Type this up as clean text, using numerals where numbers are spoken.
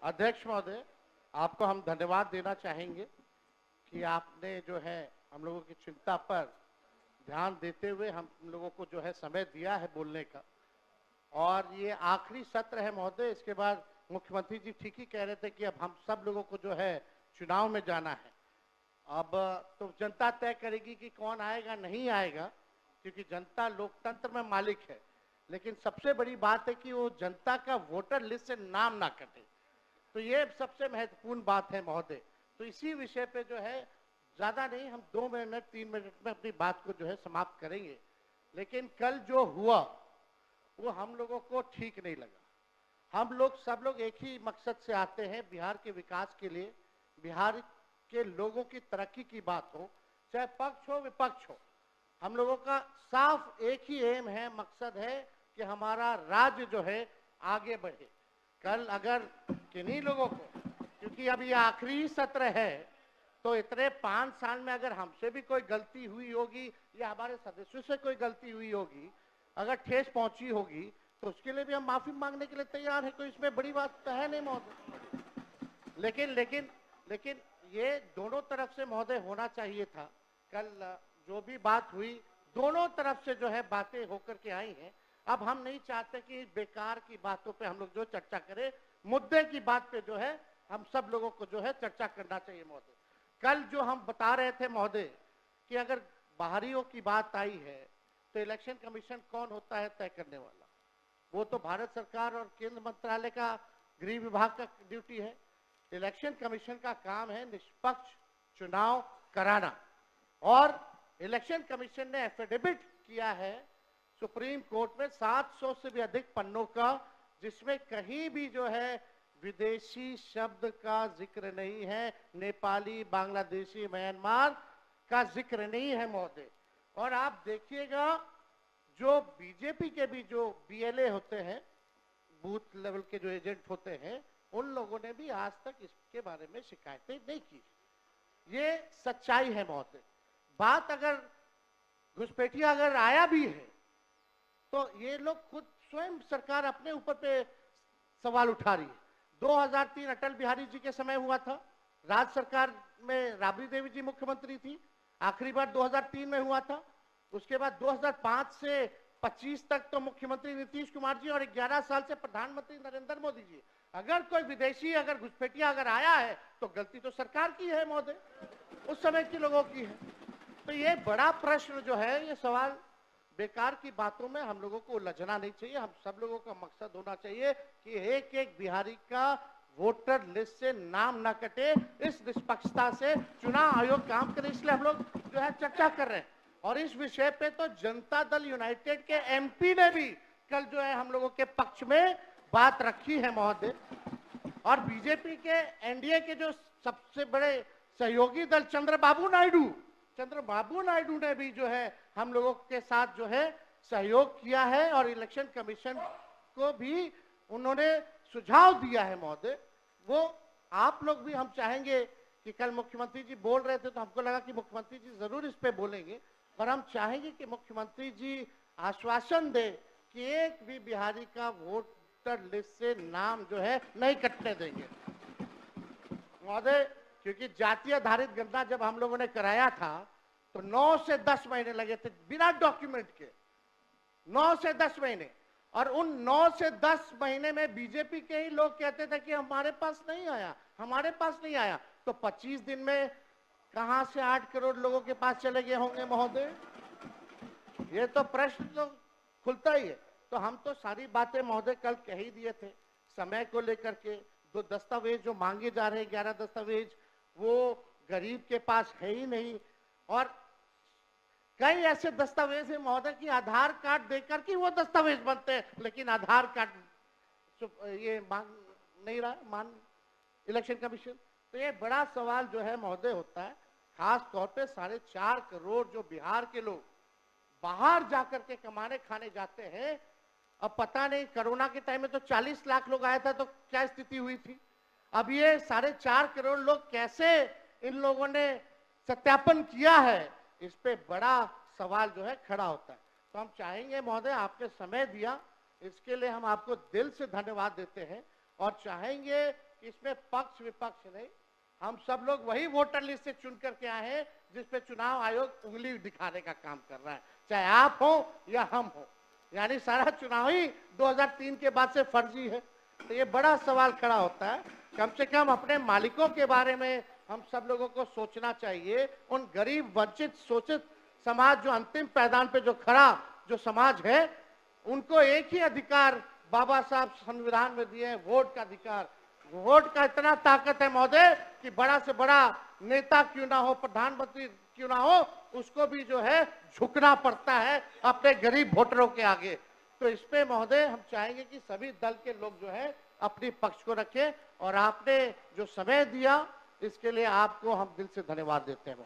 अध्यक्ष महोदय, आपको हम धन्यवाद देना चाहेंगे कि आपने जो है हम लोगों की चिंता पर ध्यान देते हुए हम लोगों को जो है समय दिया है बोलने का। और ये आखिरी सत्र है महोदय, इसके बाद मुख्यमंत्री जी ठीक ही कह रहे थे कि अब हम सब लोगों को जो है चुनाव में जाना है। अब तो जनता तय करेगी कि कौन आएगा नहीं आएगा, क्योंकि जनता लोकतंत्र में मालिक है। लेकिन सबसे बड़ी बात है कि वो जनता का वोटर लिस्ट से नाम ना कटे, तो ये सबसे महत्वपूर्ण बात है महोदय। तो इसी विषय पे जो है ज्यादा नहीं, हम 2 मिनट 3 मिनट में अपनी बात को जो है समाप्त करेंगे। लेकिन कल जो हुआ वो हम लोगों को ठीक नहीं लगा। हम लोग सब लोग एक ही मकसद से आते हैं, बिहार के विकास के लिए, बिहार के लोगों की तरक्की की बात हो, चाहे पक्ष हो विपक्ष हो। हम लोगों का साफ एक ही एम है, मकसद है कि हमारा राज्य जो है आगे बढ़े। कल अगर किन्हीं लोगों को, क्योंकि अब ये आखिरी सत्र है, तो इतने 5 साल में अगर हमसे भी कोई गलती हुई होगी या हमारे सदस्यों से कोई गलती हुई होगी, अगर ठेस पहुंची होगी, तो उसके लिए भी हम माफी मांगने के लिए तैयार है। कोई इसमें बड़ी बात तो है नहीं महोदय। लेकिन लेकिन लेकिन ये दोनों तरफ से महोदय होना चाहिए था। कल जो भी बात हुई, दोनों तरफ से जो है बातें होकर के आई हैं। अब हम नहीं चाहते कि बेकार की बातों पे हम लोग जो चर्चा करें, मुद्दे की बात पे जो है हम सब लोगों को जो है चर्चा करना चाहिए महोदय। कल जो हम बता रहे थे महोदय कि अगर बाहरियों की बात आई है तो इलेक्शन कमीशन कौन होता है तय करने वाला? वो तो भारत सरकार और केंद्र मंत्रालय का, गृह विभाग का ड्यूटी है। इलेक्शन कमीशन का काम है निष्पक्ष चुनाव कराना। और इलेक्शन कमीशन ने एफिडेविट किया है सुप्रीम कोर्ट में 700 से भी अधिक पन्नों का, जिसमें कहीं भी जो है विदेशी शब्द का जिक्र नहीं है, नेपाली, बांग्लादेशी, म्यांमार का जिक्र नहीं है महोदय। और आप देखिएगा, जो बीजेपी के भी जो बीएलए होते हैं, बूथ लेवल के जो एजेंट होते हैं, उन लोगों ने भी आज तक इसके बारे में शिकायतें नहीं की। ये सच्चाई है महोदय। बात अगर घुसपैठिया अगर आया भी है तो ये लोग खुद स्वयं सरकार अपने ऊपर पे सवाल उठा रही है। 2003 अटल बिहारी जी के समय हुआ था, राज्य सरकार में राबड़ी देवी जी मुख्यमंत्री थी, आखिरी बार 2003 में हुआ था। उसके बाद 2005 से 25 तक तो मुख्यमंत्री नीतीश कुमार जी और 11 साल से प्रधानमंत्री नरेंद्र मोदी जी। अगर कोई विदेशी अगर घुसपैठिया अगर आया है तो गलती तो सरकार की है महोदय, उस समय के लोगों की है। तो ये बड़ा प्रश्न जो है, ये सवाल बेकार की बातों में हम लोगों को उलझना नहीं चाहिए। हम सब लोगों का मकसद होना चाहिए कि एक एक बिहारी का वोटर लिस्ट से नाम ना कटे। इस निष्पक्षता से चुनाव आयोग काम करे, इसलिए हम लोग जो है चर्चा कर रहे हैं। और इस विषय पे तो जनता दल यूनाइटेड के एमपी ने भी कल जो है हम लोगों के पक्ष में बात रखी है महोदय। और बीजेपी के एनडीए के जो सबसे बड़े सहयोगी दल चंद्रबाबू नायडू ने भी जो है हम लोगों के साथ जो है सहयोग किया है और इलेक्शन कमीशन को भी उन्होंने सुझाव दिया है महोदय। वो आप लोग भी, हम चाहेंगे कि कल मुख्यमंत्री जी बोल रहे थे तो हमको लगा कि मुख्यमंत्री जी जरूर इस पे बोलेंगे, पर हम चाहेंगे कि मुख्यमंत्री जी आश्वासन दे कि एक भी बिहारी का वोटर लिस्ट से नाम जो है नहीं कटने देंगे महोदय। क्योंकि जाति आधारित गणना जब हम लोगों ने कराया था तो 9 से 10 महीने लगे थे बिना डॉक्यूमेंट के, 9 से 10 महीने। और उन 9 से 10 महीने में बीजेपी के ही लोग कहते थे कि हमारे पास नहीं आया। तो 25 दिन में कहां से 8 करोड़ लोगों के पास चले गए होंगे महोदय? ये तो प्रश्न तो खुलता ही है। तो हम तो सारी बातें महोदय कल कह ही दिए थे। समय को लेकर के 2 दस्तावेज जो मांगे जा रहे हैं, 11 दस्तावेज, वो गरीब के पास है ही नहीं। और कई ऐसे दस्तावेज है महोदय कि आधार कार्ड देकर के वो दस्तावेज बनते हैं, लेकिन आधार कार्ड ये मांग नहीं रहा मान इलेक्शन कमीशन। तो ये बड़ा सवाल जो है महोदय होता है, खास तौर पे 4.5 करोड़ जो बिहार के लोग बाहर जाकर के कमाने खाने जाते हैं। अब पता नहीं, कोरोना के टाइम में तो 40 लाख लोग आया था, तो क्या स्थिति हुई थी। अब ये 4.5 करोड़ लोग कैसे इन लोगों ने सत्यापन किया है, इस पे बड़ा सवाल जो है खड़ा होता है। तो हम चाहेंगे महोदय, आपने समय दिया, इसके लिए हम आपको दिल से धन्यवाद देते हैं। और चाहेंगे कि इसमें पक्ष विपक्ष नहीं, हम सब लोग वही वोटर लिस्ट से चुन करके आए हैं जिस पे चुनाव आयोग उंगली दिखाने का काम कर रहा है, चाहे आप हो या हम हो। यानी सारा चुनाव ही 2003 के बाद से फर्जी है। तो ये बड़ा सवाल खड़ा होता है। कम से कम अपने मालिकों के बारे में हम सब लोगों को सोचना चाहिए। उन गरीब वंचित शोषित समाज जो अंतिम पैदान पे जो खड़ा जो समाज है, उनको एक ही अधिकार बाबा साहब संविधान में दिए हैं, वोट का अधिकार। वोट का इतना ताकत है महोदय कि बड़ा से बड़ा नेता क्यों ना हो, प्रधानमंत्री क्यों ना हो, उसको भी जो है झुकना पड़ता है अपने गरीब वोटरों के आगे। तो इस पे महोदय हम चाहेंगे कि सभी दल के लोग जो है अपनी पक्ष को रखें, और आपने जो समय दिया इसके लिए आपको हम दिल से धन्यवाद देते हैं।